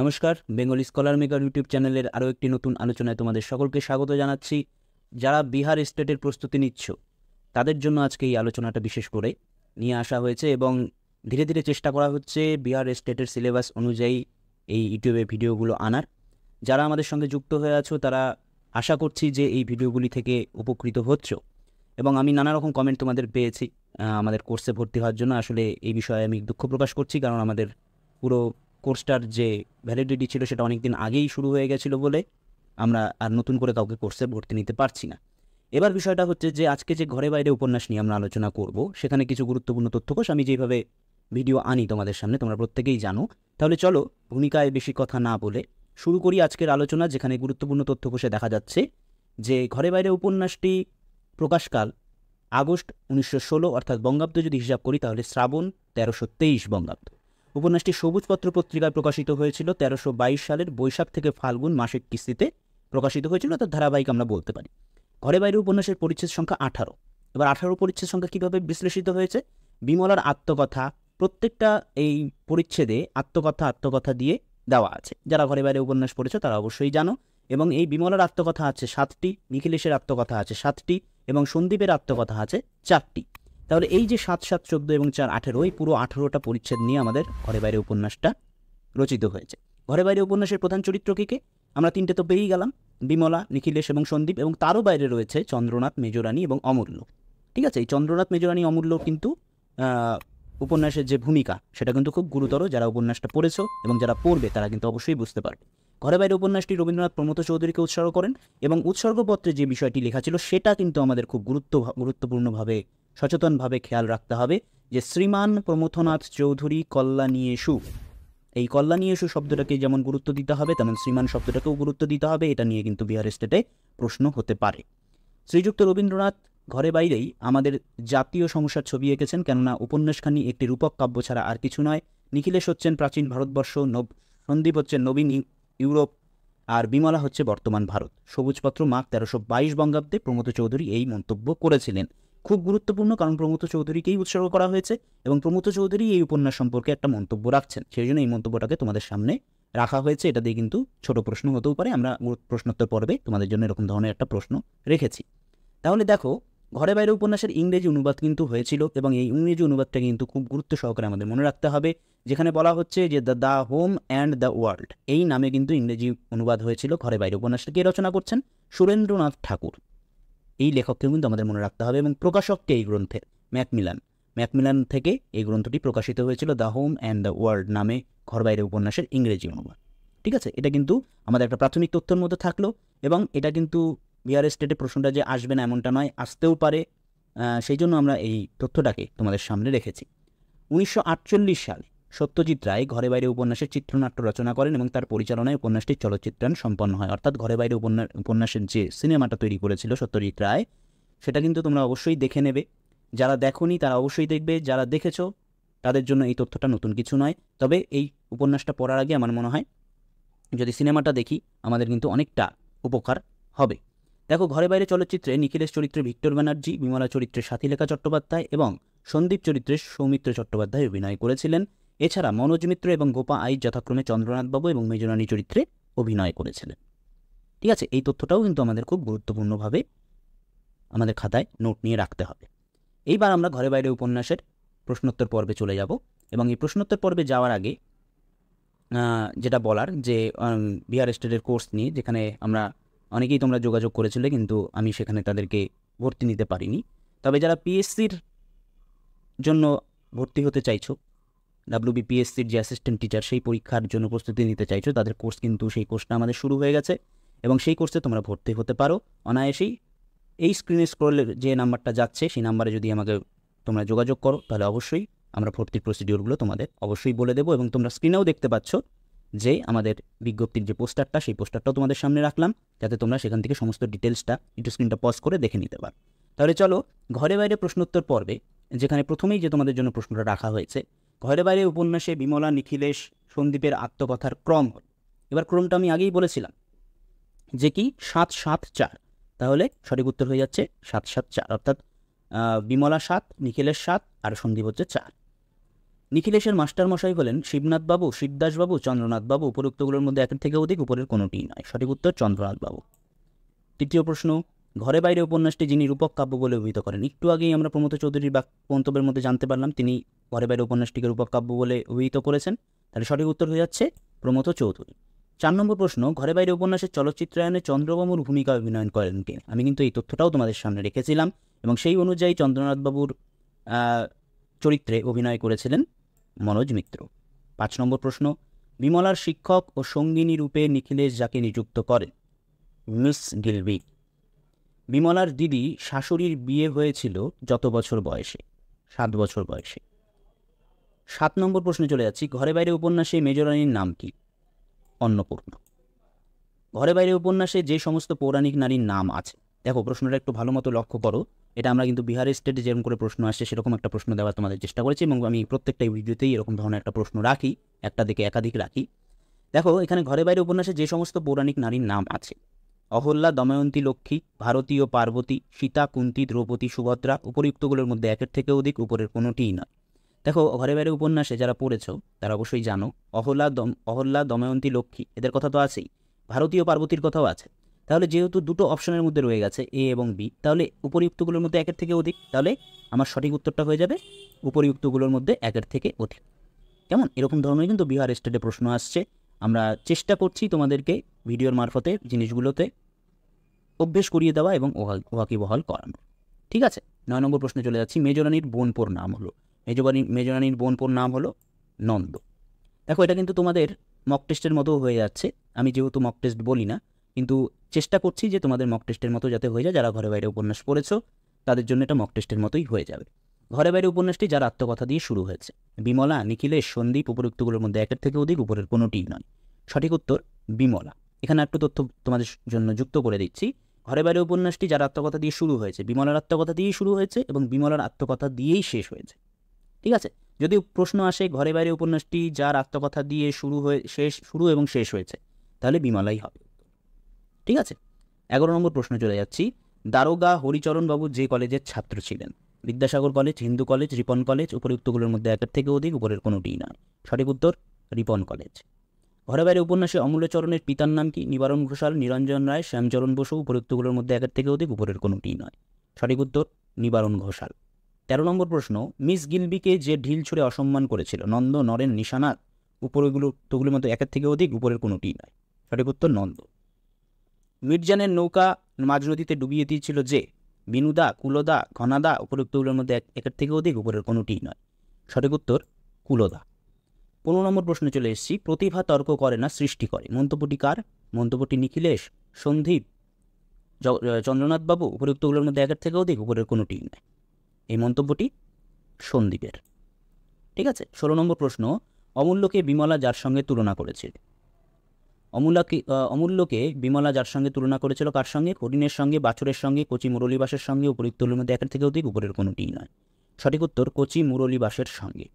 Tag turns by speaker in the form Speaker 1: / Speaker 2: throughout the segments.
Speaker 1: নমস্কার, Bengali scholar maker YouTube চ্যানেলের আরও একটি নতুন আলোচনায় তোমাদের সকলকে স্বাগত জানাচ্ছি। যারা বিহার স্টেটের প্রস্তুতি নিচ্ছ তাদের জন্য আজকে এই আলোচনাটা বিশেষ করে নিয়ে আসা হয়েছে এবং ধীরে ধীরে চেষ্টা করা হচ্ছে বিহার স্টেটের সিলেবাস অনুযায়ী এই ইউটিউবে ভিডিওগুলো আনার। যারা আমাদের সঙ্গে যুক্ত হয়ে আছো তারা আশা করছি যে এই ভিডিওগুলি থেকে উপকৃত হচ্ছ এবং আমি নানা রকম কমেন্ট তোমাদের পেয়েছি আমাদের কোর্সে ভর্তি হওয়ার জন্য। আসলে এই বিষয়ে আমি দুঃখ প্রকাশ করছি, কারণ আমাদের পুরো কোর্সটার যে ভ্যালিডিটি ছিল সেটা অনেক দিন আগেই শুরু হয়ে গেছিলো বলে আমরা আর নতুন করে কাউকে কোর্সে ভর্তি নিতে পারছি না। এবার বিষয়টা হচ্ছে যে আজকে যে ঘরে বাইরে উপন্যাস নিয়ে আমরা আলোচনা করব সেখানে কিছু গুরুত্বপূর্ণ তথ্যকোষ আমি যেভাবে ভিডিও আনি তোমাদের সামনে তোমরা প্রত্যেকেই জানো। তাহলে চলো ভূমিকায় বেশি কথা না বলে শুরু করি আজকের আলোচনা, যেখানে গুরুত্বপূর্ণ তথ্যকোষে দেখা যাচ্ছে যে ঘরে বাইরে উপন্যাসটি প্রকাশকাল আগস্ট 1916, অর্থাৎ বঙ্গাব্দ যদি হিসাব করি তাহলে শ্রাবণ 1323 বঙ্গাব্দ। উপন্যাসটি সবুজপত্র পত্রিকায় প্রকাশিত হয়েছিল 1322 সালের বৈশাখ থেকে ফাল্গুন মাসের কিস্তিতে প্রকাশিত হয়েছিল, তার ধারাবাহিক আমরা বলতে পারি। ঘরে বাইরে উপন্যাসের পরিচ্ছেদ সংখ্যা 18। এবার 18 পরিচ্ছেদ সংখ্যা কীভাবে বিশ্লেষিত হয়েছে? বিমলার আত্মকথা, প্রত্যেকটা এই পরিচ্ছেদে আত্মকথা দিয়ে দেওয়া আছে। যারা ঘরে বাইরে উপন্যাস পড়েছো তারা অবশ্যই জানো। এবং এই বিমলার আত্মকথা আছে 7টি, নিখিলেশের আত্মকথা আছে 7টি এবং সন্দীপের আত্মকথা আছে 4টি। তাহলে এই যে 7, 7, 14 এবং 4, 18, এই পুরো 18টা পরিচ্ছেদ নিয়ে আমাদের ঘরে বাইরে উপন্যাসটা রচিত হয়েছে। ঘরে বাইরে উপন্যাসের প্রধান চরিত্র কে? আমরা 3টে তো পেয়েই গেলাম, বিমলা, নিখিলেশ এবং সন্দীপ, এবং তারও বাইরে রয়েছে চন্দ্রনাথ, মেজরানী এবং অমূল্য। ঠিক আছে, এই চন্দ্রনাথ, মেজরানী, অমূল্য কিন্তু উপন্যাসের যে ভূমিকা সেটা কিন্তু খুব গুরুতর। যারা উপন্যাসটা পড়েছো এবং যারা পড়বে তারা কিন্তু অবশ্যই বুঝতে পারবে। ঘরে বাইরে উপন্যাসটি রবীন্দ্রনাথ প্রমথ চৌধুরীকে উৎসর্গ করেন এবং উৎসর্গপত্রে যে বিষয়টি লেখা ছিল সেটা কিন্তু আমাদের খুব গুরুত্বপূর্ণভাবে সচেতনভাবে খেয়াল রাখতে হবে যে শ্রীমান প্রমথনাথ চৌধুরী কল্যাণীয়েষু, এই কল্যাণীয়েষু শব্দটাকে যেমন গুরুত্ব দিতে হবে তেমন শ্রীমান শব্দটাকেও গুরুত্ব দিতে হবে। এটা নিয়ে কিন্তু বিহার স্টেটে প্রশ্ন হতে পারে। শ্রীযুক্ত রবীন্দ্রনাথ ঘরে বাইরেই আমাদের জাতীয় সমস্যার ছবি এঁকেছেন, কেননা উপন্যাসখানি একটি রূপক কাব্য ছাড়া আর কিছু নয়। নিখিলেশ হচ্ছেন প্রাচীন ভারতবর্ষ, সন্দীপ হচ্ছেন নবীন ইউরোপ, আর বিমলা হচ্ছে বর্তমান ভারত। সবুজপত্র মাঘ 1322 বঙ্গাব্দে প্রমথ চৌধুরী এই মন্তব্য করেছিলেন। খুব গুরুত্বপূর্ণ, কারণ প্রমথ চৌধুরীকেই উৎসর্গ করা হয়েছে এবং প্রমথ চৌধুরী এই উপন্যাস সম্পর্কে একটা মন্তব্য রাখছেন, সেই জন্য এই মন্তব্যটাকে তোমাদের সামনে রাখা হয়েছে। এটা দিয়ে কিন্তু ছোট প্রশ্ন হতেও পারে, আমরা প্রশ্নোত্তর পর্বে তোমাদের জন্য এরকম ধরনের একটা প্রশ্ন রেখেছি। তাহলে দেখো, ঘরে বাইরে উপন্যাসের ইংরেজি অনুবাদ কিন্তু হয়েছিল এবং এই ইংরেজি অনুবাদটা কিন্তু খুব গুরুত্ব সহকারে আমাদের মনে রাখতে হবে, যেখানে বলা হচ্ছে যে the home and the world, এই নামে কিন্তু ইংরেজি অনুবাদ হয়েছিল। ঘরে বাইরে উপন্যাসটা কে রচনা করছেন? সুরেন্দ্রনাথ ঠাকুর। এই লেখককেও কিন্তু আমাদের মনে রাখতে হবে এবং প্রকাশককে এই গ্রন্থের ম্যাকমিলান থেকে এই গ্রন্থটি প্রকাশিত হয়েছিল, the home and the world নামে ঘর বাইরে উপন্যাসের ইংরেজি অনুবাদ। ঠিক আছে, এটা কিন্তু আমাদের একটা প্রাথমিক তথ্যের মধ্যে থাকলো এবং এটা কিন্তু বিহার স্টেটে প্রশ্নটা যে আসবে না এমনটা নয়, আসতেও পারে, সেই জন্য আমরা এই তথ্যটাকে তোমাদের সামনে রেখেছি। 1948 সালে সত্যজিৎ রায় ঘরে বাইরে উপন্যাসের চিত্রনাট্য রচনা করেন এবং তার পরিচালনায় উপন্যাসটির চলচ্চিত্রায়ন সম্পন্ন হয়। অর্থাৎ ঘরে বাইরে উপন্যাসের যে সিনেমাটা তৈরি করেছিল সত্যজিৎ রায়, সেটা কিন্তু তোমরা অবশ্যই দেখে নেবে। যারা দেখোনি তারা অবশ্যই দেখবে, যারা দেখেছো তাদের জন্য এই তথ্যটা নতুন কিছু নয়। তবে এই উপন্যাসটা পড়ার আগে আমার মনে হয় যদি সিনেমাটা দেখি আমাদের কিন্তু অনেকটা উপকার হবে। দেখো, ঘরে বাইরে চলচ্চিত্রে নিখিলেশ চরিত্রে ভিক্টর ব্যানার্জি, বিমলা চরিত্রে সাথীলেখা চট্টোপাধ্যায় এবং সন্দীপ চরিত্রে সৌমিত্র চট্টোপাধ্যায় অভিনয় করেছিলেন। এছাড়া মনোজ মিত্র এবং গোপা আইচ যথাক্রমে চন্দ্রনাথবাবু এবং মেজরানী চরিত্রে অভিনয় করেছিলেন। ঠিক আছে, এই তথ্যটাও কিন্তু আমাদের খুব গুরুত্বপূর্ণভাবে আমাদের খাতায় নোট নিয়ে রাখতে হবে। এইবার আমরা ঘরে বাইরে উপন্যাসের প্রশ্নোত্তর পর্বে চলে যাব এবং এই প্রশ্নোত্তর পর্বে যাওয়ার আগে যেটা বলার যে বিহার স্টেটের কোর্স নিয়ে, যেখানে আমরা অনেকেই তোমরা যোগাযোগ করেছিলে কিন্তু আমি সেখানে তাদেরকে ভর্তি নিতে পারিনি। তবে যারা পিএসসির জন্য ভর্তি হতে চাইছো, WBPSCর যে অ্যাসিস্ট্যান্ট টিচার সেই পরীক্ষার জন্য প্রস্তুতি নিতে চাইছো, তাদের কোর্স কিন্তু সেই কোর্সটা আমাদের শুরু হয়ে গেছে এবং সেই কোর্সে তোমরা ভর্তি হতে পারো অনায়াসেই। এই স্ক্রিনে স্ক্রলের যে নাম্বারটা যাচ্ছে সেই নাম্বারে যদি আমাকে তোমরা যোগাযোগ করো তাহলে অবশ্যই আমরা ভর্তির প্রসিডিওরগুলো তোমাদের অবশ্যই বলে দেবো। এবং তোমরা স্ক্রিনেও দেখতে পাচ্ছ যে আমাদের বিজ্ঞপ্তির যে পোস্টারটা, সেই পোস্টারটাও তোমাদের সামনে রাখলাম যাতে তোমরা সেখান থেকে সমস্ত ডিটেলসটা একটু স্ক্রিনটা পজ করে দেখে নিতে পারো। তাহলে চলো ঘরে বাইরে প্রশ্নোত্তর পর্বে, যেখানে প্রথমেই যে তোমাদের জন্য প্রশ্নটা রাখা হয়েছে, ঘরে বাইরে উপন্যাসে বিমলা, নিখিলেশ, সন্দীপের আত্মকথার ক্রম হল। এবার ক্রমটা আমি আগেই বলেছিলাম যে কি 7-7-4, তাহলে সঠিক উত্তর হয়ে যাচ্ছে 7-7-4, অর্থাৎ বিমলা 7, নিখিলেশ 7 আর সন্দীপ হচ্ছে 4। নিখিলেশের মাস্টারমশাই হলেন শিবনাথবাবু, শিবদাসবাবু, চন্দ্রনাথবাবু। উপরোক্তগুলোর মধ্যে একের থেকে অধিক উপরের কোনোটিই নয়। সঠিক উত্তর চন্দ্রনাথবাবু। তৃতীয় প্রশ্ন, ঘরে বাইরে উপন্যাসটি যিনি রূপক কাব্য বলে অভিহিত করেন। একটু আগেই আমরা প্রমথ চৌধুরীর মন্তব্যের মধ্যে জানতে পারলাম তিনি ঘরে বাইরে উপন্যাসটিকে রূপক কাব্য বলে অভিহিত করেছেন। তাহলে সঠিক উত্তর হয়ে যাচ্ছে প্রমথ চৌধুরী। 4 নম্বর প্রশ্ন, ঘরে বাইরে উপন্যাসের চলচ্চিত্রায়নে চন্দ্রবাবুর ভূমিকা অভিনয় করেন কে? আমি কিন্তু এই তথ্যটাও তোমাদের সামনে রেখেছিলাম এবং সেই অনুযায়ী চন্দ্রনাথবাবুর চরিত্রে অভিনয় করেছিলেন মনোজ মিত্র। 5 নম্বর প্রশ্ন, বিমলার শিক্ষক ও সঙ্গিনী রূপে নিখিলেশ যাকে নিযুক্ত করেন? মিস গিলবি। বিমলার দিদি শাশুড়ির বিয়ে হয়েছিল যত বছর বয়সে? 7 বছর বয়সে। 7 নম্বর প্রশ্নে চলে যাচ্ছি, ঘরে বাইরে উপন্যাসে মেজরানির নাম কি? অন্নপূর্ণা। ঘরে বাইরে উপন্যাসে যে সমস্ত পৌরাণিক নারীর নাম আছে, দেখো প্রশ্নটা একটু ভালো মতো লক্ষ্য করো। এটা আমরা কিন্তু বিহার স্টেটে যেরকম করে প্রশ্ন আসছে সেরকম একটা প্রশ্ন দেওয়ার তোমাদের চেষ্টা করেছি এবং আমি প্রত্যেকটা ভিডিওতেই এরকম ধরনের একটা প্রশ্ন রাখি, একটা দিকে একাধিক রাখি। দেখো এখানে ঘরে বাইরে উপন্যাসে যে সমস্ত পৌরাণিক নারীর নাম আছে, অহল্যা, দময়ন্তী, লক্ষ্মী, ভারতী ও পার্বতী, সীতা, কুন্তী, দ্রৌপদী, সুভদ্রা। উপরিউক্তগুলোর মধ্যে একের থেকে অধিক উপরের কোনোটিই নয়। দেখো ঘরে বাইরে উপন্যাসে যারা পড়েছ তারা অবশ্যই জানো অহল্যা, দময়ন্তী, লক্ষ্মী এদের কথা তো আছেই, ভারতীয় পার্বতীর কথাও আছে। তাহলে যেহেতু দুটো অপশনের মধ্যে রয়ে গেছে এ এবং বি, তাহলে উপরিউক্তগুলোর মধ্যে একের থেকে অধিক, তাহলে আমার সঠিক উত্তরটা হয়ে যাবে উপরিউক্তগুলোর মধ্যে একের থেকে অধিক। কেমন? এরকম ধরনের কিন্তু বিহার স্টেটে প্রশ্ন আসছে। আমরা চেষ্টা করছি তোমাদেরকে ভিডিওর মারফতে জিনিসগুলোতে অভ্যেস করিয়ে দেওয়া এবং ওয়াকিবহাল করানো। ঠিক আছে, 9 নম্বর প্রশ্নে চলে যাচ্ছি, মেজরানির বোনপোর নাম হলো? মেজরানির বোনপোর নাম হলো নন্দ। দেখো এটা কিন্তু তোমাদের মক টেস্টের মতো হয়ে যাচ্ছে। আমি যেহেতু মক টেস্ট বলি না, কিন্তু চেষ্টা করছি যে তোমাদের মক টেস্টের মতো যাতে হয়ে যায়। যারা ঘরে বাইরে উপন্যাস পড়েছো তাদের জন্য এটা মক টেস্টের মতোই হয়ে যাবে। ঘরে বাইরে উপন্যাসটি যার আত্মকথা দিয়ে শুরু হয়েছে? বিমলা, নিখিলেশ, সন্দীপ। উপরোক্তগুলোর মধ্যে একের থেকে অধিক উপরের কোনোটিই নয়। সঠিক উত্তর বিমলা। এখানে একটু তথ্য তোমাদের জন্য যুক্ত করে দিচ্ছি। ঘরে বাইরে উপন্যাসটি যার আত্মকথা দিয়ে শুরু হয়েছে, বিমলার আত্মকথা দিয়েই শুরু হয়েছে এবং বিমলার আত্মকথা দিয়েই শেষ হয়েছে। ঠিক আছে, যদি প্রশ্ন আসে ঘরে বাইরে উপন্যাসটি যার আত্মকথা দিয়ে শুরু এবং শেষ হয়েছে, তাহলে বিমলাই হবে। ঠিক আছে, 11 নম্বর প্রশ্ন চলে যাচ্ছি, দারোগা হরিচরণবাবু যে কলেজের ছাত্র ছিলেন? Vidyasagar college, Hindu college, Ripon college. উপরিউক্তগুলোর মধ্যে একের থেকে অধিক উপরের কোনোটিই নয়। সঠিক উত্তর রিপন কলেজ। ঘরে বাইরে উপন্যাসে অমূল্যচরণের পিতার নাম কি? নিবারণ ঘোষাল, নিরঞ্জন রায়, শ্যামচরণ বসু। উপরিউক্তগুলোর মধ্যে একের থেকে অধিক উপরের কোনোটিই নয়। সঠিক উত্তর নিবারণ ঘোষাল। 13 নম্বর প্রশ্ন, মিস গিলবিকে যে ঢিল ছুঁড়ে অসম্মান করেছিল? নন্দ, নরেন, নিশানাথ। উপরিউক্তগুলোর মধ্যে একের থেকে অধিক উপরের কোনোটিই নয়। সঠিক উত্তর নন্দ। মির্জানের নৌকা মাঝ নদীতে ডুবিয়ে দিয়েছিল যে? বিনুদা, কুলদা, ঘনাদা। উপরিউক্তগুলোর মধ্যে একের থেকে অধিক উপরের কোনোটিই নয়। সঠিক উত্তর কুলদা। 15 নম্বর প্রশ্নে চলে এসেছি, প্রতিভা তর্ক করে না, সৃষ্টি করে। মন্তব্যটি কার? মন্তব্যটি নিখিলেশ, সন্দীপ, চন্দ্রনাথবাবু। উপরিউক্তগুলোর মধ্যে একের থেকে অধিক উপরের কোনোটিই নয়। এই মন্তব্যটি সন্দীপের। ঠিক আছে, 16 নম্বর প্রশ্ন, অমূল্যকে বিমলা যার সঙ্গে তুলনা করেছিল? অমূল্যকে বিমলা যার সঙ্গে তুলনা করেছিল? কার সঙ্গে? হরিণের সঙ্গে, বাছুরের সঙ্গে, কচি মুরলীবাসের সঙ্গে। উপরিউক্তগুলোর মধ্যে একের থেকে অধিক উপরের কোনোটিই নয়। সঠিক উত্তর কচি মুরলীবাসের সঙ্গে।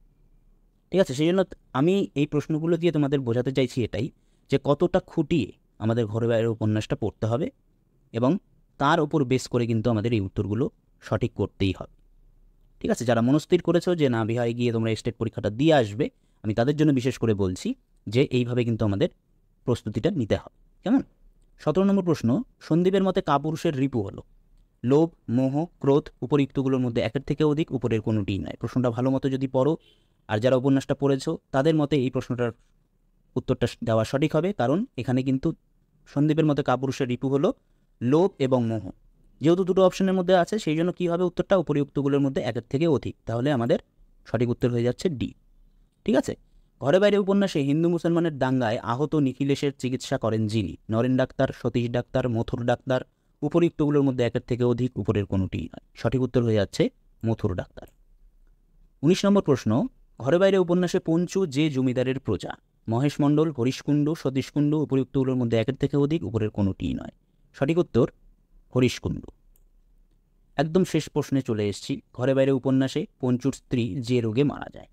Speaker 1: ঠিক আছে, সেই জন্য আমি এই প্রশ্নগুলো দিয়ে তোমাদের বোঝাতে চাইছি এটাই, যে কতটা খুঁটিয়ে আমাদের ঘরে বাইরের উপন্যাসটা পড়তে হবে এবং তার ওপর বেস করে কিন্তু আমাদের এই উত্তরগুলো সঠিক করতেই হবে। ঠিক আছে, যারা মনস্থির করেছো যে না বিহারে গিয়ে তোমরা স্টেট পরীক্ষাটা দিয়ে আসবে, আমি তাদের জন্য বিশেষ করে বলছি যে এইভাবে কিন্তু আমাদের প্রস্তুতিটা নিতে হবে। কেমন? 17 নম্বর প্রশ্ন, সন্দীপের মতে কাপুরুষের রিপু হলো? লোভ, মোহ, ক্রোধ। উপরিউক্তগুলোর মধ্যে একের থেকে অধিক উপরের কোনোটিই নয়। প্রশ্নটা ভালো মতো যদি পড়ো আর যারা উপন্যাসটা পড়েছো তাদের মতে এই প্রশ্নটার উত্তরটা দেওয়া সঠিক হবে, কারণ এখানে কিন্তু সন্দীপের মতে কাপুরুষের রিপু হলো লোভ এবং মোহ। যেহেতু দুটো অপশনের মধ্যে আছে সেই জন্য কী হবে উত্তরটা? উপরিউক্তগুলোর মধ্যে একের থেকে অধিক। তাহলে আমাদের সঠিক উত্তর হয়ে যাচ্ছে ডি। ঠিক আছে, ঘরে বাইরে উপন্যাসে হিন্দু মুসলমানের দাঙ্গায় আহত নিখিলেশের চিকিৎসা করেন যিনি? Naren doctor, Satish doctor, Mathur doctor. উপরিউক্তগুলোর মধ্যে একের থেকে অধিক উপরের কোনোটিই নয়। সঠিক উত্তর হয়ে যাচ্ছে মথুর ডাক্তার। 19 নম্বর প্রশ্ন, ঘরে বাইরে উপন্যাসে পঞ্চু যে জমিদারের প্রজা? মহেশ মণ্ডল, হরিশকুণ্ডু, সতীশকুণ্ডু। উপরিউক্তগুলোর মধ্যে একের থেকে অধিক উপরের কোনোটিই নয়। সঠিক উত্তর হরিশকুণ্ডু। একদম শেষ প্রশ্নে চলে এসেছি, ঘরে বাইরে উপন্যাসে পঞ্চুর স্ত্রী যে রোগে মারা যায়?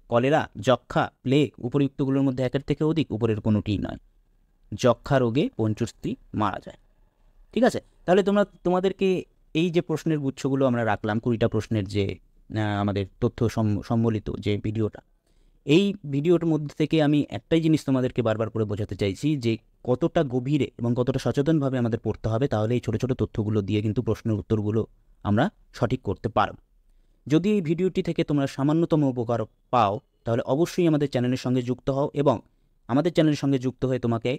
Speaker 1: কলেরা, যক্ষা, প্লেগ। উপরিউক্তগুলোর মধ্যে একের থেকে অধিক উপরের কোনোটিই নয়। যক্ষা রোগে পঞ্চুর স্ত্রী মারা যায়। ঠিক আছে, তাহলে তোমাদেরকে এই যে প্রশ্নের গুচ্ছগুলো আমরা রাখলাম, 20টা প্রশ্নের যে আমাদের তথ্য সম্বলিত যে ভিডিওটা, এই ভিডিওর মধ্যে থেকে আমি একটাই জিনিস তোমাদেরকে বারবার করে বোঝাতে চাইছি যে কতটা গভীরে এবং কতটা সচেতনভাবে আমাদের পড়তে হবে, তাহলে এই ছোটো ছোটো তথ্যগুলো দিয়ে কিন্তু প্রশ্নের উত্তরগুলো আমরা সঠিক করতে পারব। যদি এই ভিডিওটি থেকে তোমরা সামান্যতম উপকার পাও তাহলে অবশ্যই আমাদের চ্যানেলের সঙ্গে যুক্ত হও, এবং আমাদের চ্যানেলের সঙ্গে যুক্ত হয়ে তোমাকে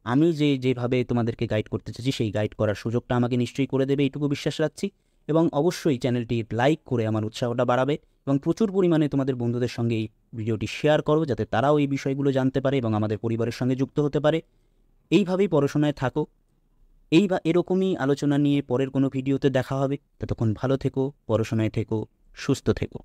Speaker 1: আমি যেভাবে তোমাদেরকে গাইড করতে চাইছি সেই গাইড করার সুযোগটা আমাকে নিশ্চয়ই করে দেবে, এইটুকু বিশ্বাস রাখছি। এবং অবশ্যই চ্যানেলটি লাইক করে আমার উৎসাহটা বাড়াবে এবং প্রচুর পরিমাণে তোমাদের বন্ধুদের সঙ্গে এই ভিডিওটি শেয়ার করো, যাতে তারাও এই বিষয়গুলো জানতে পারে এবং আমাদের পরিবারের সঙ্গে যুক্ত হতে পারে। এইভাবেই পড়াশোনায় থাকো। এরকমই আলোচনা নিয়ে পরের কোনো ভিডিওতে দেখা হবে। ততক্ষণ ভালো থেকো, পড়াশোনায় থেকো, সুস্থ থেকো।